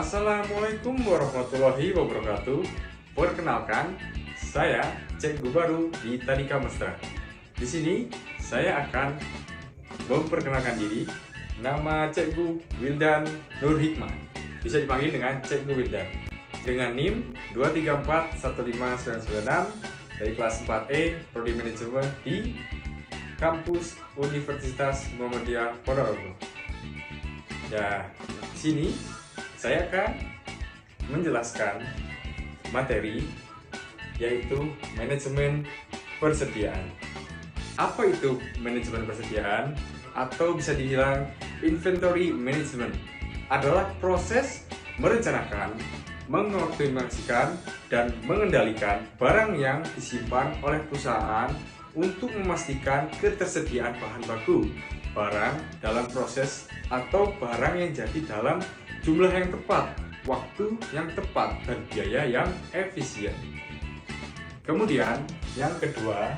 Assalamualaikum warahmatullahi wabarakatuh. Perkenalkan, saya Cekgu baru di Tadika Mesra. Di sini saya akan memperkenalkan diri. Nama Cekgu Wildan Nur Hikmah. Bisa dipanggil dengan Cekgu Wildan. Dengan NIM 2341596 dari kelas 4E Prodi Manajemen di kampus Universitas Muhammadiyah Ponorogo. Ya, di sini saya akan menjelaskan materi yaitu manajemen persediaan. Apa itu manajemen persediaan atau bisa dibilang inventory management? Adalah proses merencanakan, mengoptimasikan, dan mengendalikan barang yang disimpan oleh perusahaan untuk memastikan ketersediaan bahan baku, barang dalam proses atau barang yang jadi dalam jumlah yang tepat, waktu yang tepat, dan biaya yang efisien. Kemudian, yang kedua,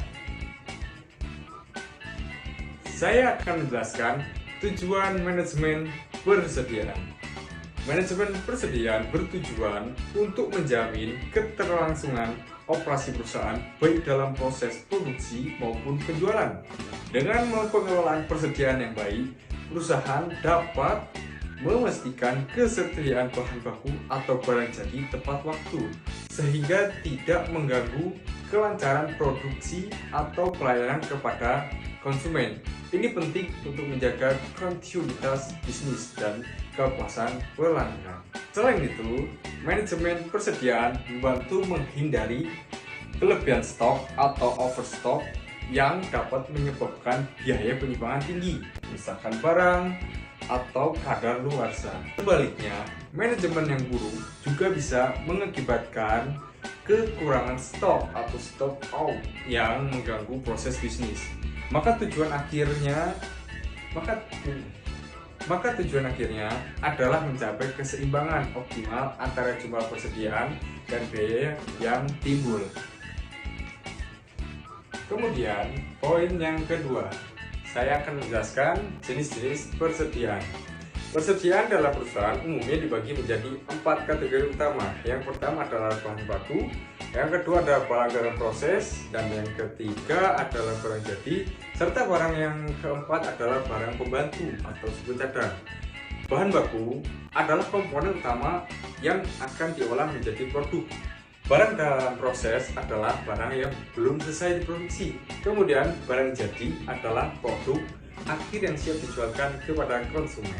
saya akan menjelaskan tujuan manajemen persediaan. Manajemen persediaan bertujuan untuk menjamin keterlangsungan operasi perusahaan baik dalam proses produksi maupun penjualan. Dengan pengelolaan persediaan yang baik, perusahaan dapat memastikan kesediaan bahan baku atau barang jadi tepat waktu, sehingga tidak mengganggu kelancaran produksi atau pelayanan kepada konsumen. Ini penting untuk menjaga kontinuitas bisnis dan kepuasan pelanggan. Selain itu, manajemen persediaan membantu menghindari kelebihan stok atau overstock yang dapat menyebabkan biaya penyimpangan tinggi, misalkan barang atau kadar luarsa. Sebaliknya, manajemen yang buruk juga bisa mengakibatkan kekurangan stok atau stock out yang mengganggu proses bisnis. Maka tujuan akhirnya adalah mencapai keseimbangan optimal antara jumlah persediaan dan biaya yang timbul. Kemudian, poin yang kedua, saya akan menjelaskan jenis-jenis persediaan. Persediaan dalam perusahaan umumnya dibagi menjadi 4 kategori utama. Yang pertama adalah bahan baku, yang kedua adalah barang dalam proses, dan yang ketiga adalah barang jadi, serta barang yang keempat adalah barang pembantu atau disebut cadang. Bahan baku adalah komponen utama yang akan diolah menjadi produk. Barang dalam proses adalah barang yang belum selesai diproduksi. Kemudian barang jadi adalah produk akhir yang siap dijualkan kepada konsumen.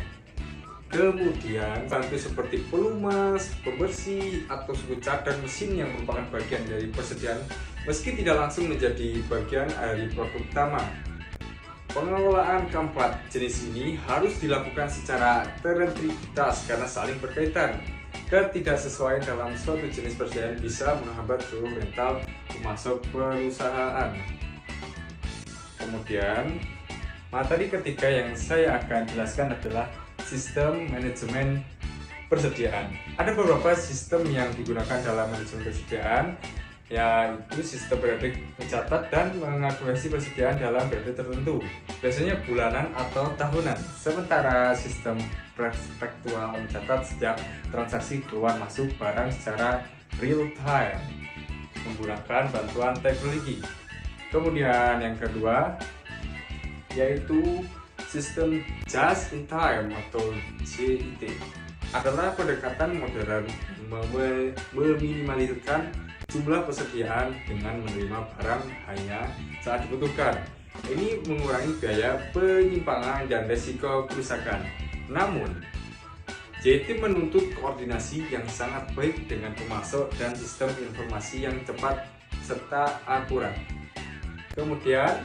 Kemudian bantu seperti pelumas, pembersih, atau suku cadang mesin yang merupakan bagian dari persediaan meski tidak langsung menjadi bagian dari produk utama. Pengelolaan keempat jenis ini harus dilakukan secara terintegritas karena saling berkaitan. Ketidaksesuaian dalam suatu jenis persediaan bisa menghambat seluruh mental pemasok perusahaan. Kemudian, materi ketiga yang saya akan jelaskan adalah sistem manajemen persediaan. Ada beberapa sistem yang digunakan dalam manajemen persediaan, yaitu sistem periodik mencatat dan mengakumulasi persediaan dalam periode tertentu, biasanya bulanan atau tahunan. Sementara sistem prospektual mencatat setiap transaksi keluar masuk barang secara real time menggunakan bantuan teknologi. Kemudian yang kedua yaitu sistem just in time atau JIT adalah pendekatan modern meminimalisirkan jumlah persediaan dengan menerima barang hanya saat dibutuhkan. Ini mengurangi biaya penyimpangan dan resiko kerusakan. Namun, JIT menuntut koordinasi yang sangat baik dengan pemasok dan sistem informasi yang cepat serta akurat. Kemudian,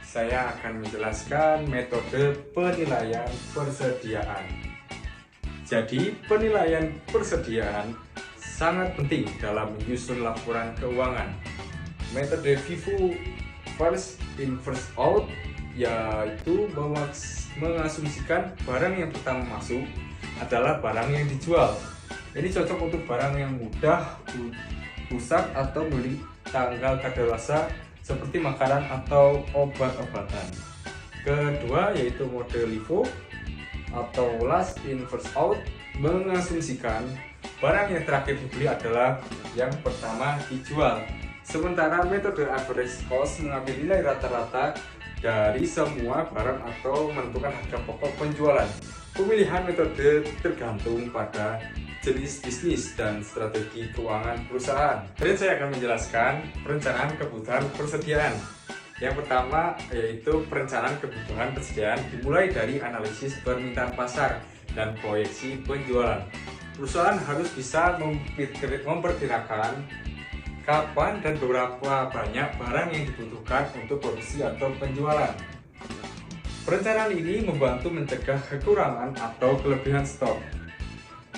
saya akan menjelaskan metode penilaian persediaan. Jadi, penilaian persediaan sangat penting dalam menyusun laporan keuangan. Metode FIFO first in first out yaitu mengasumsikan barang yang pertama masuk adalah barang yang dijual. Ini cocok untuk barang yang mudah rusak atau memiliki tanggal kadaluarsa seperti makanan atau obat-obatan. Kedua yaitu mode LIFO atau last in first out, mengasumsikan barang yang terakhir dibeli adalah yang pertama dijual. Sementara metode average cost mengambil nilai rata-rata dari semua barang atau menentukan harga pokok penjualan. Pemilihan metode tergantung pada jenis bisnis dan strategi keuangan perusahaan. Dan saya akan menjelaskan perencanaan kebutuhan persediaan. Yang pertama yaitu perencanaan kebutuhan persediaan dimulai dari analisis permintaan pasar dan proyeksi penjualan. Perusahaan harus bisa memperkirakan kapan dan berapa banyak barang yang dibutuhkan untuk produksi atau penjualan. Perencanaan ini membantu mencegah kekurangan atau kelebihan stok,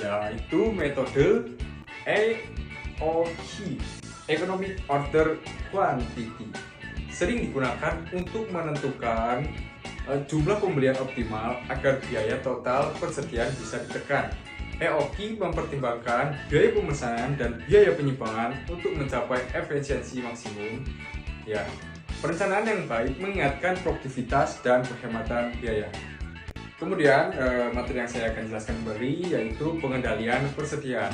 yaitu metode EOQ, Economic Order Quantity, sering digunakan untuk menentukan jumlah pembelian optimal agar biaya total persediaan bisa ditekan. EOQ mempertimbangkan biaya pemesanan dan biaya penyimpangan untuk mencapai efisiensi maksimum. Ya, perencanaan yang baik mengingatkan produktivitas dan penghematan biaya. Kemudian materi yang saya akan jelaskan kembali yaitu pengendalian persediaan.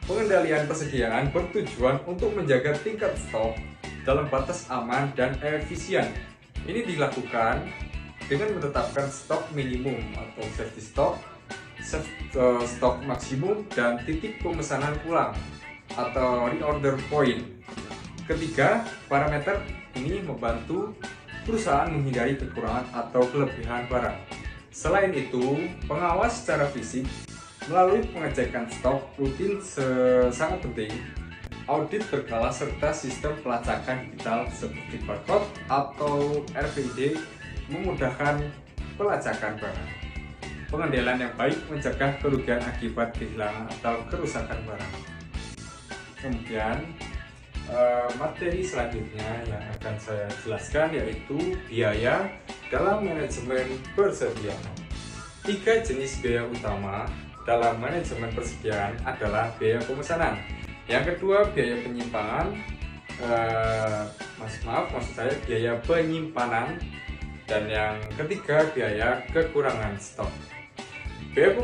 Pengendalian persediaan bertujuan untuk menjaga tingkat stok dalam batas aman dan efisien. Ini dilakukan dengan menetapkan stok minimum atau safety stock, stok maksimum, dan titik pemesanan ulang atau reorder point. Ketiga, parameter ini membantu perusahaan menghindari kekurangan atau kelebihan barang. Selain itu, pengawas secara fisik melalui pengecekan stok rutin sangat penting. Audit berkala serta sistem pelacakan digital seperti barcode atau RFID memudahkan pelacakan barang. Pengendalian yang baik mencegah kerugian akibat kehilangan atau kerusakan barang. Kemudian materi selanjutnya yang akan saya jelaskan yaitu biaya dalam manajemen persediaan. 3 jenis biaya utama dalam manajemen persediaan adalah biaya pemesanan. Yang kedua biaya penyimpangan, maksud saya biaya penyimpanan, dan yang ketiga biaya kekurangan stok. Biaya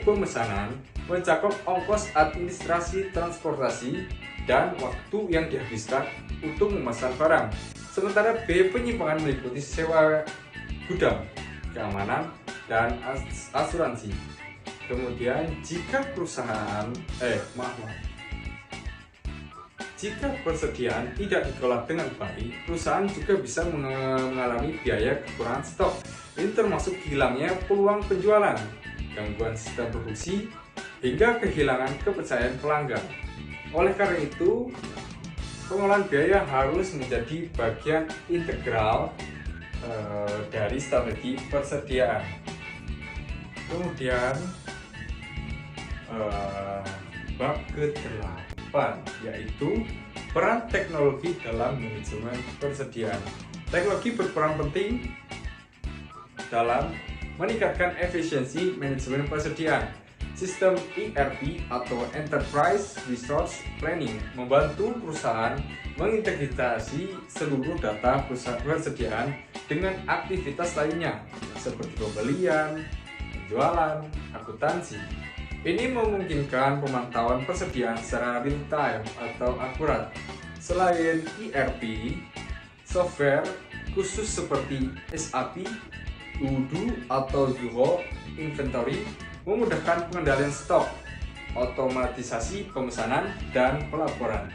pemesanan mencakup ongkos administrasi transportasi dan waktu yang dihabiskan untuk memesan barang. Sementara biaya penyimpangan meliputi sewa gudang, keamanan, dan asuransi. Kemudian jika jika persediaan tidak dikelola dengan baik, perusahaan juga bisa mengalami biaya kekurangan stok. Ini termasuk hilangnya peluang penjualan, gangguan sistem produksi, hingga kehilangan kepercayaan pelanggan. Oleh karena itu, pengelolaan biaya harus menjadi bagian integral dari strategi persediaan. Kemudian bab ke-8 yaitu peran teknologi dalam manajemen persediaan. Teknologi berperan penting dalam meningkatkan efisiensi manajemen persediaan. Sistem ERP atau Enterprise Resource Planning membantu perusahaan mengintegrasi seluruh data persediaan dengan aktivitas lainnya seperti pembelian, penjualan, akuntansi. Ini memungkinkan pemantauan persediaan secara real time atau akurat. Selain ERP, software khusus seperti SAP, Odoo atau Zoho Inventory memudahkan pengendalian stok, otomatisasi pemesanan, dan pelaporan.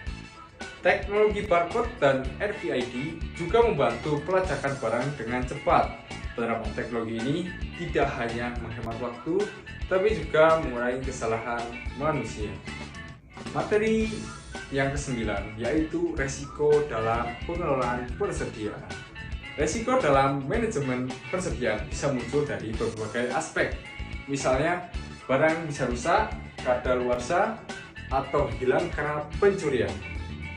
Teknologi barcode dan RFID juga membantu pelacakan barang dengan cepat. Penerapan teknologi ini tidak hanya menghemat waktu, tapi juga mengurangi kesalahan manusia. Materi yang ke-9 yaitu resiko dalam pengelolaan persediaan. Resiko dalam manajemen persediaan bisa muncul dari berbagai aspek. Misalnya, barang bisa rusak, kadaluarsa, atau hilang karena pencurian.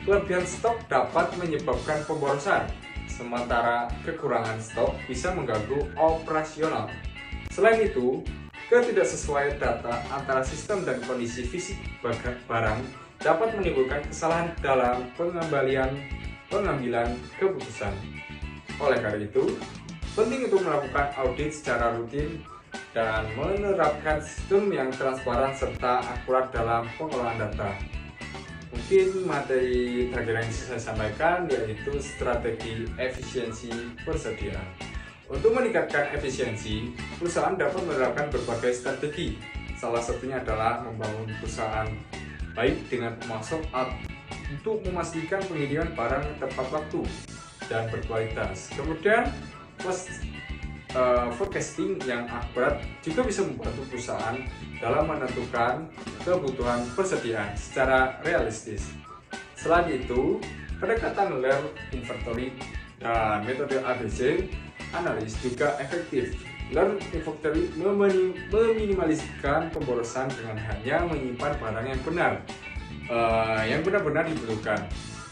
Kelebihan stok dapat menyebabkan pemborosan, sementara kekurangan stok bisa mengganggu operasional. Selain itu, ketidaksesuaian data antara sistem dan kondisi fisik barang dapat menimbulkan kesalahan dalam pengambilan keputusan. Oleh karena itu, penting untuk melakukan audit secara rutin dan menerapkan sistem yang transparan serta akurat dalam pengelolaan data. Mungkin materi terakhir yang bisa saya sampaikan yaitu strategi efisiensi persediaan. Untuk meningkatkan efisiensi, perusahaan dapat menerapkan berbagai strategi. Salah satunya adalah membangun perusahaan baik dengan pemasok untuk memastikan pengiriman barang tepat waktu dan berkualitas. Kemudian forecasting yang akurat juga bisa membantu perusahaan dalam menentukan kebutuhan persediaan secara realistis. Selain itu, pendekatan layer inventory dan metode ABC analis juga efektif. Layer inventory meminimaliskan pemborosan dengan hanya menyimpan barang yang benar-benar dibutuhkan.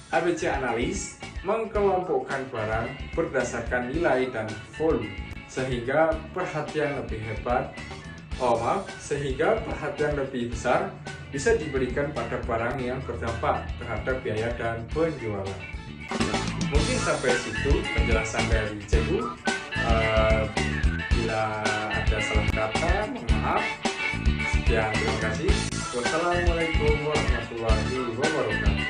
ABC analis mengkelompokkan barang berdasarkan nilai dan volume sehingga perhatian lebih besar bisa diberikan pada barang yang berdampak terhadap biaya dan penjualan. Mungkin sampai situ penjelasan dari Cebu. Bila ada salah kata, mohon maaf. Sekian, terima kasih. Wassalamualaikum warahmatullahi wabarakatuh.